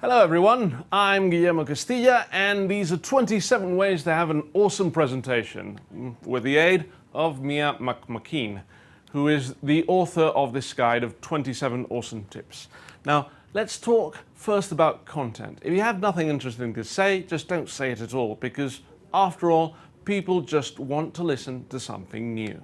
Hello everyone, I'm Guillermo Castilla and these are 27 ways to have an awesome presentation with the aid of Mia McMakin, who is the author of this guide of 27 awesome tips. Now, let's talk first about content. If you have nothing interesting to say, just don't say it at all, because after all, people just want to listen to something new.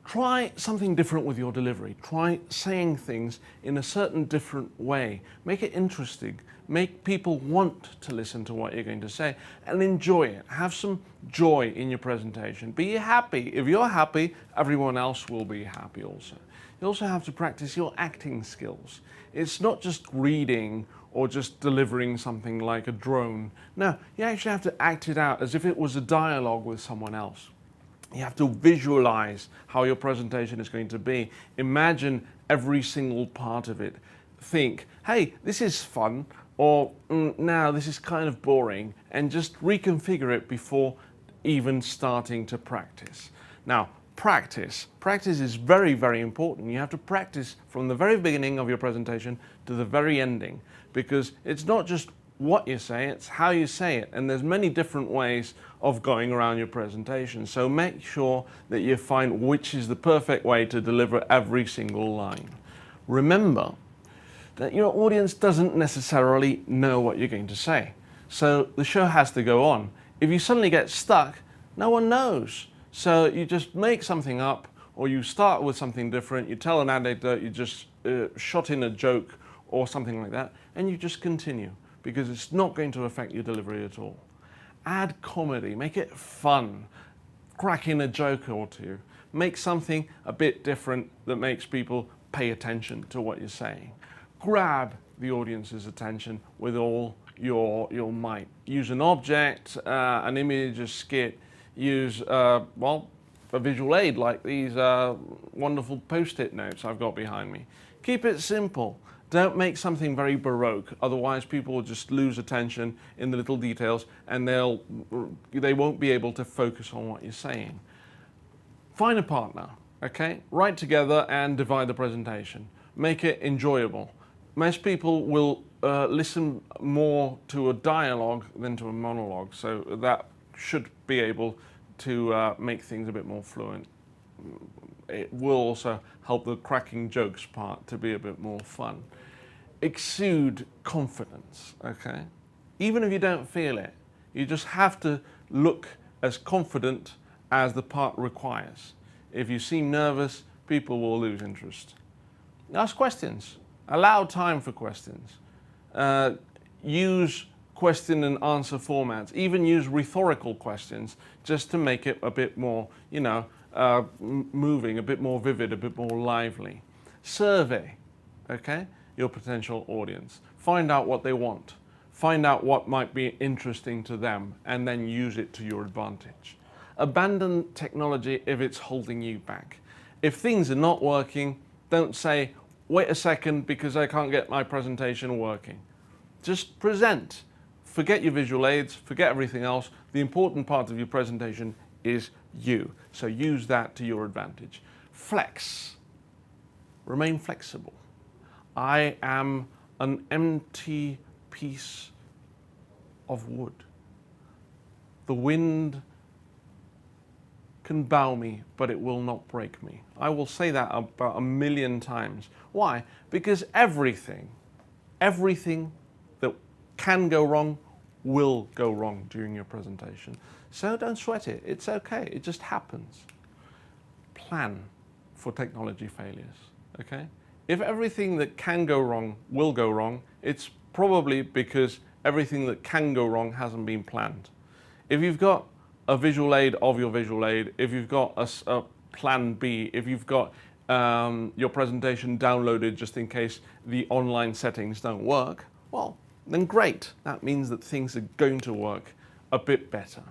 Try something different with your delivery. Try saying things in a certain different way. Make it interesting. Make people want to listen to what you're going to say and enjoy it. Have some joy in your presentation. Be happy. If you're happy, everyone else will be happy also. You also have to practice your acting skills. It's not just reading or just delivering something like a drone. No, you actually have to act it out as if it was a dialogue with someone else. You have to visualize how your presentation is going to be. Imagine every single part of it. Think, hey, this is fun, or now this is kind of boring, and just reconfigure it before even starting to practice. Now, practice. Practice is very, very important. You have to practice from the very beginning of your presentation to the very ending, because it's not just what you say, it's how you say it, and there's many different ways of going around your presentation. So make sure that you find which is the perfect way to deliver every single line. Remember that your audience doesn't necessarily know what you're going to say. So the show has to go on. If you suddenly get stuck, no one knows. So you just make something up, or you start with something different, you tell an anecdote, you just shot in a joke or something like that, and you just continue, because it's not going to affect your delivery at all. Add comedy, make it fun, crack in a joke or two, make something a bit different that makes people pay attention to what you're saying. Grab the audience's attention with all your might. Use an object, an image, a skit, use, a visual aid like these wonderful post-it notes I've got behind me. Keep it simple. Don't make something very baroque, otherwise people will just lose attention in the little details and they won't be able to focus on what you're saying. Find a partner, okay? Write together and divide the presentation. Make it enjoyable. Most people will listen more to a dialogue than to a monologue, so that should be able to make things a bit more fluent. It will also help the cracking jokes part to be a bit more fun. Exude confidence, okay? Even if you don't feel it, you just have to look as confident as the part requires. If you seem nervous, people will lose interest. Ask questions. Allow time for questions. Use question and answer formats. Even use rhetorical questions just to make it a bit more, moving, a bit more vivid, a bit more lively. Survey, okay, your potential audience. Find out what they want. Find out what might be interesting to them, and then use it to your advantage. Abandon technology if it's holding you back. If things are not working, don't say, wait a second because I can't get my presentation working. Just present. Forget your visual aids, forget everything else. The important part of your presentation is you. So use that to your advantage. Flex. Remain flexible. I am an empty piece of wood. The wind can bow me, but it will not break me. I will say that about 1,000,000 times. Why? Because everything that can go wrong will go wrong during your presentation. So don't sweat it. It's okay. It just happens. Plan for technology failures, okay? If everything that can go wrong will go wrong, it's probably because everything that can go wrong hasn't been planned. If you've got a visual aid of your visual aid, if you've got a plan B, if you've got your presentation downloaded just in case the online settings don't work, well, then great. That means that things are going to work a bit better.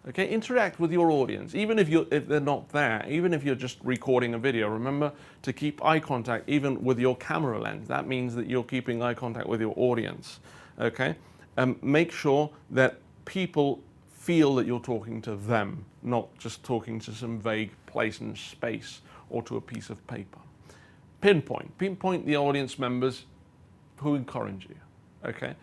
Okay, interact with your audience, even if they're not there, even if you're just recording a video. Remember to keep eye contact even with your camera lens. That means that you're keeping eye contact with your audience. Okay, make sure that people feel that you're talking to them, not just talking to some vague place and space or to a piece of paper. Pinpoint the audience members who encourage you. okay?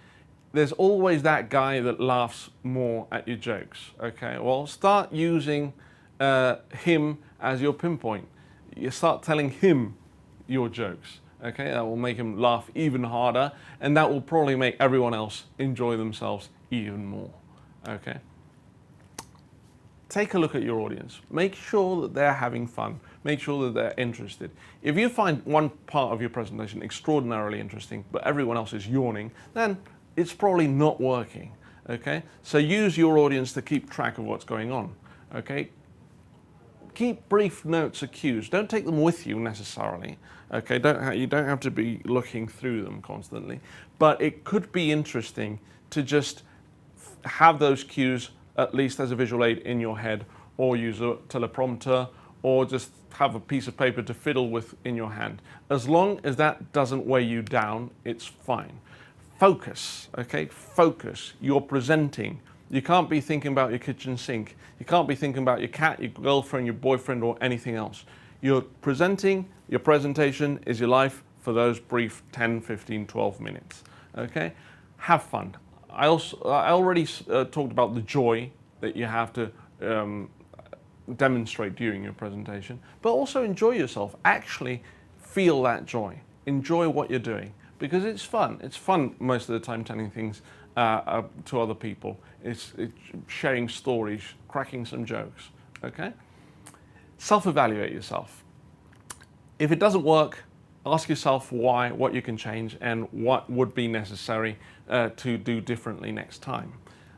There's always that guy that laughs more at your jokes, okay? Well, start using him as your pinpoint. You start telling him your jokes, okay? That will make him laugh even harder, and that will probably make everyone else enjoy themselves even more, okay? Take a look at your audience. Make sure that they're having fun. Make sure that they're interested. If you find one part of your presentation extraordinarily interesting, but everyone else is yawning, then it's probably not working, okay? So use your audience to keep track of what's going on, okay? Keep brief notes or cues. Don't take them with you necessarily, okay? You don't have to be looking through them constantly, but it could be interesting to just have those cues at least as a visual aid in your head, or use a teleprompter, or just have a piece of paper to fiddle with in your hand. As long as that doesn't weigh you down, it's fine. Focus, okay? Focus. You're presenting. You can't be thinking about your kitchen sink. You can't be thinking about your cat, your girlfriend, your boyfriend, or anything else. You're presenting. Your presentation is your life for those brief 10, 15, 12 minutes, okay? Have fun. I already talked about the joy that you have to demonstrate during your presentation, but also enjoy yourself. Actually feel that joy. Enjoy what you're doing, because it's fun. It's fun most of the time telling things to other people. It's sharing stories, cracking some jokes, okay? Self-evaluate yourself. If it doesn't work, ask yourself why, what you can change, and what would be necessary to do differently next time,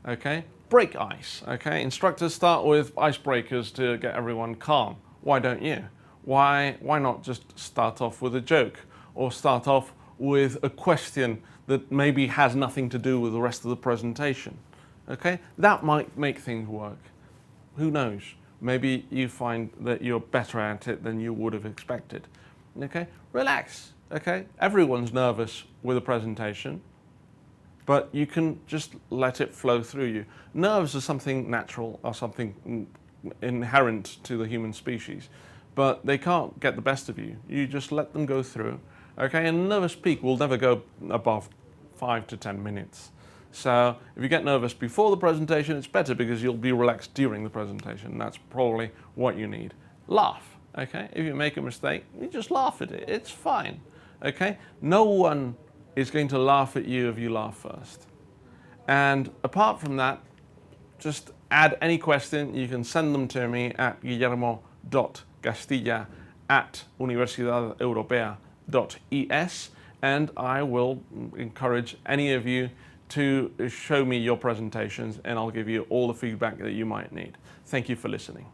okay? Break ice, okay? Instructors start with icebreakers to get everyone calm. Why don't you? Why not just start off with a joke, or start off with a question that maybe has nothing to do with the rest of the presentation, okay? That might make things work. Who knows? Maybe you find that you're better at it than you would have expected, okay? Relax, okay? Everyone's nervous with a presentation, but you can just let it flow through you. Nerves are something natural, or something inherent to the human species, but they can't get the best of you. You just let them go through, okay? And a nervous peak will never go above 5 to 10 minutes. So if you get nervous before the presentation, it's better because you'll be relaxed during the presentation. That's probably what you need. Laugh, okay? If you make a mistake, you just laugh at it. It's fine, okay? No one is going to laugh at you if you laugh first. And apart from that, just add any question. You can send them to me at guillermo.castilla@universidadeuropea.es, and I will encourage any of you to show me your presentations, and I'll give you all the feedback that you might need. Thank you for listening.